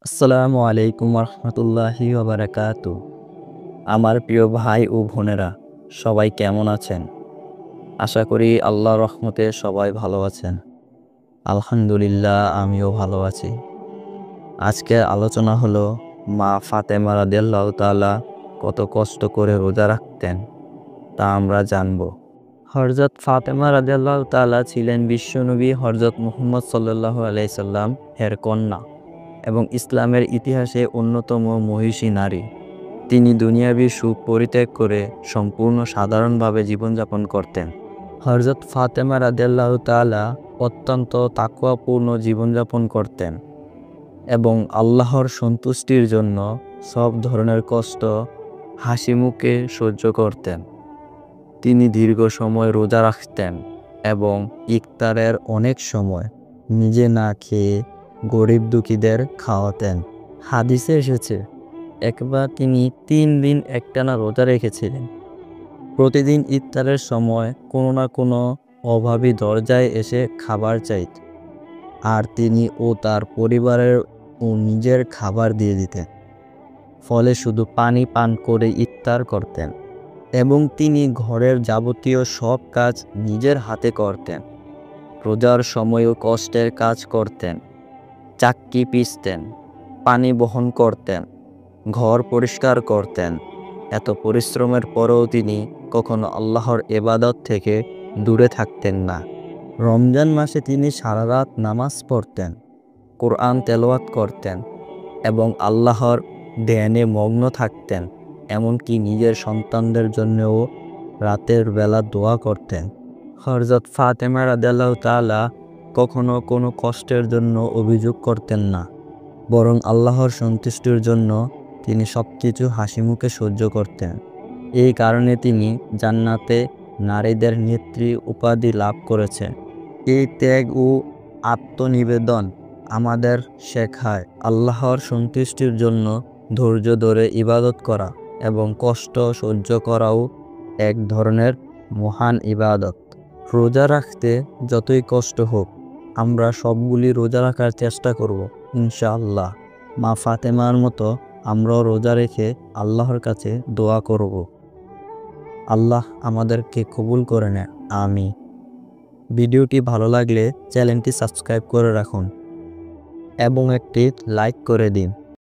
আসসালামু আলাইকুম রহমতুল্লাহি ওবারাকাতু। আমার প্রিয় ভাই ও বোনেরা, সবাই কেমন আছেন? আশা করি আল্লাহর রহমতে সবাই ভালো আছেন। আলহামদুলিল্লাহ, আমিও ভালো আছি। আজকের আলোচনা হলো মা ফাতেমা রাদিয়াল্লাহু তাআলা কত কষ্ট করে রোজা রাখতেন তা আমরা জানব। হযরত ফাতেমা রাদিয়াল্লাহু তাআলা ছিলেন বিশ্বনবী হযরত মুহাম্মদ সাল্লাল্লাহু আলাইহি সাল্লাম এর কন্যা এবং ইসলামের ইতিহাসে অন্যতম মহিষী নারী। তিনি দুনিয়াবী সুখ পরিত্যাগ করে সম্পূর্ণ সাধারণভাবে জীবনযাপন করতেন। হযরত ফাতেমা রাদিয়াল্লাহু তাআলা অত্যন্ত তাকওয়াপূর্ণ জীবনযাপন করতেন এবং আল্লাহর সন্তুষ্টির জন্য সব ধরনের কষ্ট হাসিমুখে সহ্য করতেন। তিনি দীর্ঘ সময় রোজা রাখতেন এবং ইফতারের অনেক সময় নিজে না খেয়ে গরিব দুঃখীদের খাওয়াতেন। হাদিসে এসেছে, একবার তিনি 3 দিন একটানা রোজা রেখেছিলেন। প্রতিদিন ইফতারের সময় কোনো না কোনো অভাবী দরজায় এসে খাবার চাইত, আর তিনি ও তার পরিবারের ও নিজের খাবার দিয়ে দিতেন। ফলে শুধু পানি পান করে ইফতার করতেন এবং তিনি ঘরের যাবতীয় সব কাজ নিজের হাতে করতেন। রোজার সময়ও কষ্টের কাজ করতেন, চাক্কি পিষতেন, পানি বহন করতেন, ঘর পরিষ্কার করতেন। এত পরিশ্রমের পরেও তিনি কখনো আল্লাহর ইবাদত থেকে দূরে থাকতেন না। রমজান মাসে তিনি সারা রাত নামাজ পড়তেন, কোরআন তেলাওয়াত করতেন এবং আল্লাহর ধ্যানে মগ্ন থাকতেন। এমনকি নিজের সন্তানদের জন্যও রাতের বেলা দোয়া করতেন। হযরত ফাতেমা রাদিয়াল্লাহু তাআলা কখনো কোনো কষ্টের জন্য অভিযোগ করতেন না, বরং আল্লাহর সন্তুষ্টির জন্য তিনি সবকিছু হাসিমুখে সহ্য করতেন। এই কারণে তিনি জান্নাতে নারীদের নেত্রী উপাধি লাভ করেছেন। এই ত্যাগ ও আত্মনিবেদন আমাদের শেখায় আল্লাহর সন্তুষ্টির জন্য ধৈর্য ধরে ইবাদত করা এবং কষ্ট সহ্য করাও এক ধরনের মহান ইবাদত। রোজা রাখতে যতই কষ্ট হোক, আমরা সবগুলি রোজা রাখার চেষ্টা করব ইনশাআল্লাহ। মা ফাতেমার মতো আমরাও রোজা রেখে আল্লাহর কাছে দোয়া করব। আল্লাহ আমাদেরকে কবুল করে নেয়, আমিন। ভিডিওটি ভালো লাগলে চ্যানেলটি সাবস্ক্রাইব করে রাখুন এবং একটি লাইক করে দিন।